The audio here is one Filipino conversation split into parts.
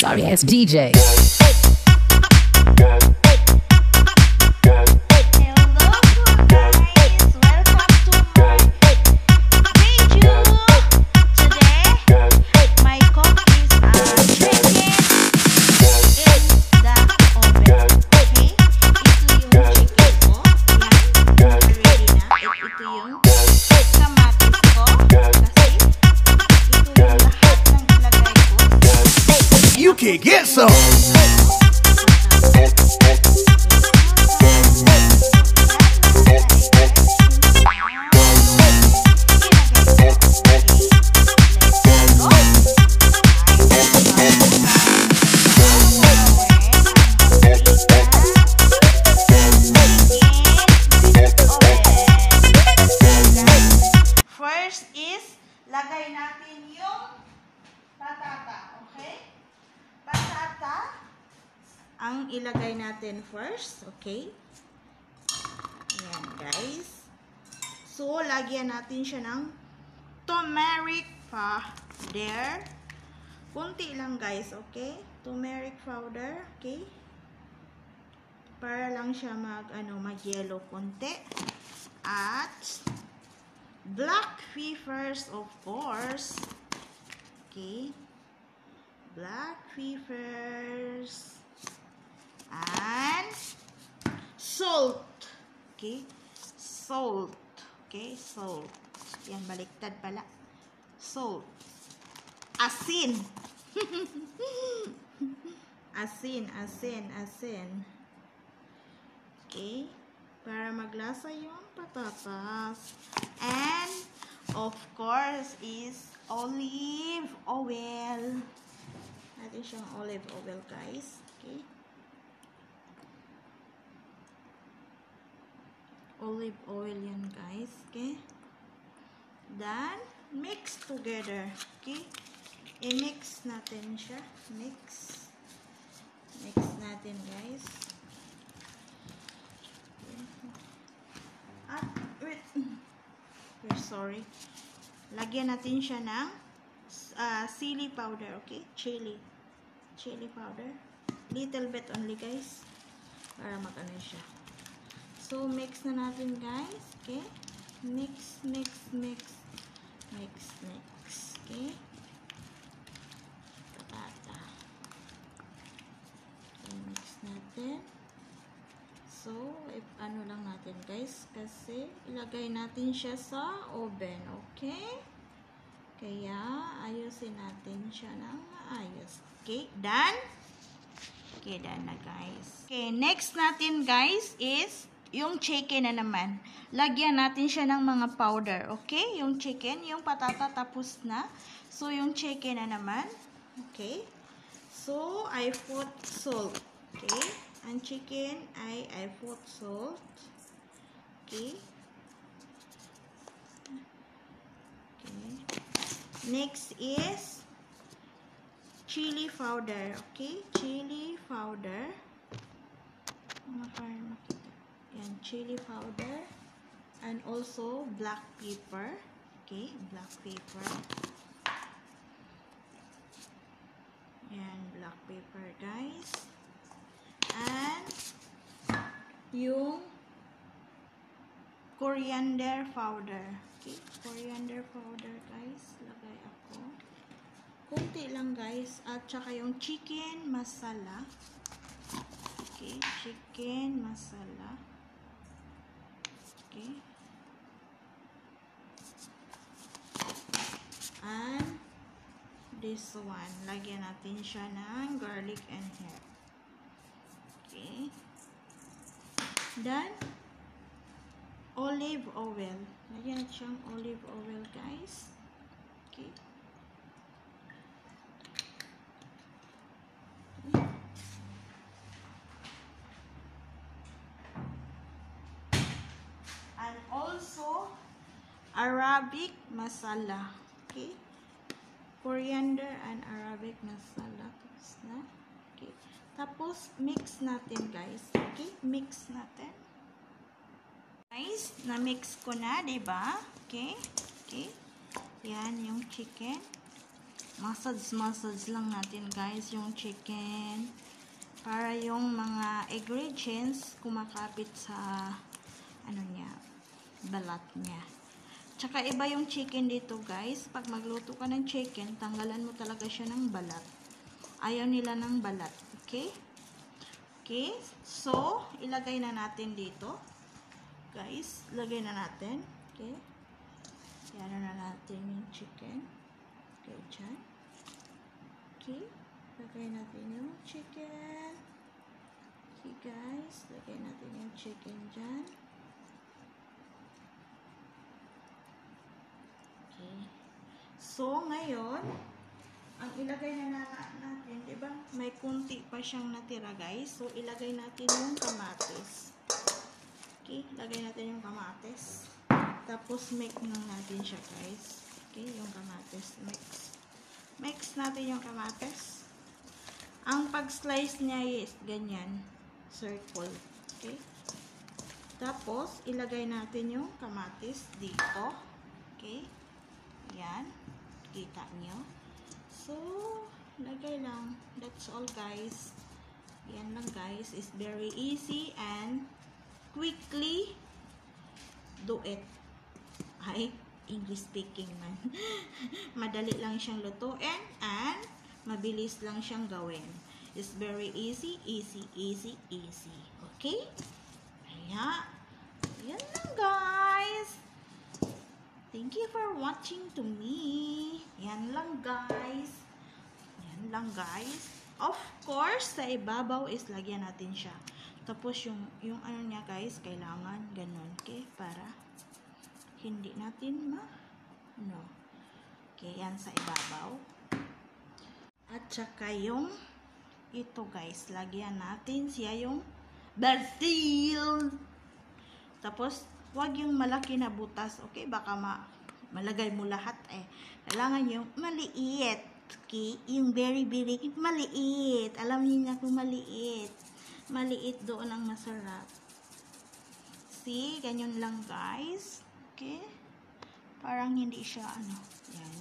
sorry ass DJ. You can get some. First is, lagay natin yung patata, okay? Patata ang ilagay natin first, okay? Ayan, guys. So, lagyan natin siya ng turmeric powder. Kunti lang, guys, okay? Turmeric powder, okay? Para lang siya mag-yellow konti. At black peppers, of course. Okay. Black peppers. And salt. Okay. Salt. Okay. Salt. Yan, baliktad pala. Salt. Asin. Asin. Okay. Para maglasa yung patatas. And, of course, is olive oil. Natin siyang olive oil, guys. Okay. Olive oil yan, guys. Okay. Then, mix together. Okay. I-mix natin siya. Mix natin, guys. Wait, sorry. Lagyan natin siya ng chili powder, okay? Chili powder. Little bit only, guys. Para mag-ano siya. So, mix na natin, guys. Okay? Mix. Okay? Patata. Okay, mix natin. So, ano lang natin, guys, kasi ilagay natin siya sa oven, okay? Kaya, ayusin natin siya ng maayos. Okay, done? Okay, done na, guys. Okay, next natin, guys, is yung chicken na naman. Lagyan natin siya ng mga powder, okay? Yung chicken, yung patata tapos na. So, yung chicken na naman, okay? So, I put salt, okay? Ang chicken ay I put salt. Okay. Okay. Next is chili powder. Okay. Chili powder. Yan, chili powder. And also black pepper. Okay. Black pepper. Yan, black pepper, guys. And yung coriander powder. Okay, coriander powder, guys. Lagay ako. Kunti lang, guys. At saka yung chicken masala. Okay, chicken masala. Okay. And this one. Lagyan natin siya ng garlic and herb. Okay. Then, olive oil. Lagyan natin siyang olive oil, guys. Okay. And also, Arabic masala. Okay. Coriander and Arabic masala. Tapos na. Okay. Tapos, mix natin, guys. Okay? Mix natin. Guys, na-mix ko na, diba? Okay? Okay. Yan yung chicken. massage lang natin guys yung chicken para yung mga ingredients kumakapit sa ano niya, balat niya. Tsaka iba yung chicken dito guys, pag magluto ka ng chicken, tanggalan mo talaga siya ng balat. Ayaw nila ng balat, okay? Okay, so ilagay na natin dito guys, lagay na natin, okay? Yan na natin yung chicken. Okay, dyan. Okay. Lagay natin yung chicken. Okay, guys. Lagay natin yung chicken dyan. Okay. So, ngayon, ang ilagay na natin, diba? May kunti pa siyang natira, guys. So, ilagay natin yung kamatis. Okay. Lagay natin yung kamatis. Tapos, mix lang natin siya, guys. Okay, yung kamatis, mix natin yung kamatis. Ang pag-slice niya is ganyan, circle. Okay, tapos ilagay natin yung kamatis dito. Okay, yan, kita nyo. So lagay lang, that's all guys. Yan lang guys, is very easy and quickly do it. Ay, English speaking man. Madali lang siyang lutuin and mabilis lang siyang gawin. It's very easy. Okay? Kaya, yan lang guys. Thank you for watching to me. Yan lang guys. Yan lang guys. Of course, sa ibabaw is lagyan natin siya. Tapos yung ano niya guys, kailangan ganun. Okay? Para hindi natin okay, yan sa ibabaw. At saka yung ito guys, lagyan natin siya yung basil. Tapos wag yung malaki na butas, okay? Baka malagay mo lahat eh. Kailangan yung maliit, okay? Yung very maliit. Alam niyo na kung maliit. Maliit doon ang masarap. See, ganyan lang guys. Okay? Parang hindi siya yan.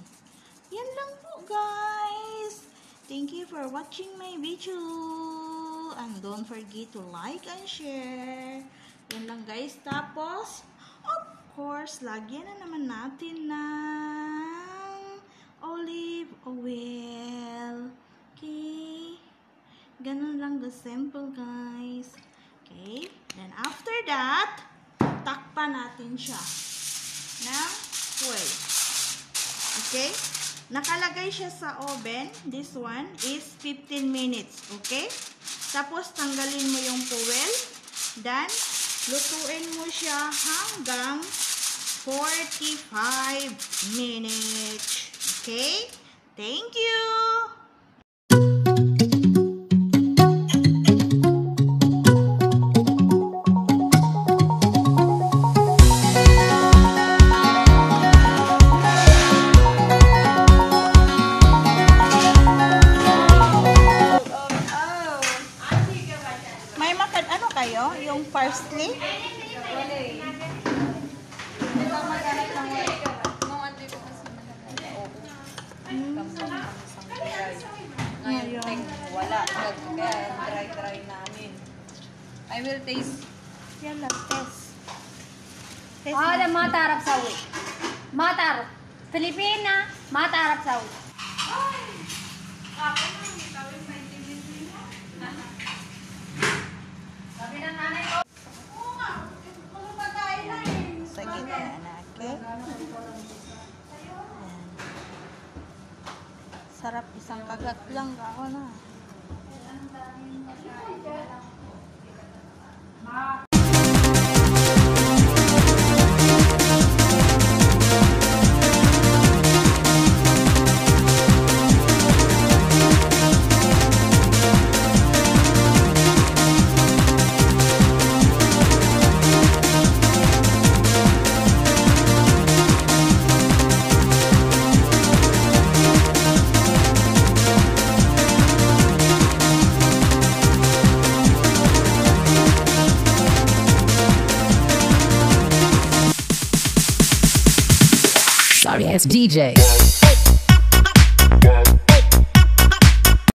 Yan lang po guys. Thank you for watching my video. And don't forget to like and share. Yan lang guys. Tapos, of course, lagyan na naman natin ng olive oil. Okay? Ganun lang the simple guys. Okay? Then after that, takpan natin siya ng foil. Okay? Nakalagay siya sa oven. This one is 15 minutes. Okay? Tapos, tanggalin mo yung foil. Then, lutuin mo siya hanggang 45 minutes. Okay? Thank you! Yung parsley? Ngayon, wala. Kaya dry namin. I will taste. Yan lang, test. Ada matarap sawi. Matarap. Filipina, matarap sawi. Sabi ng nanay ko. Oo nga. Kung pagkain na eh. Sa gitna na, okay? Sarap, isang kagat lang ako na. Sorry, it's DJ.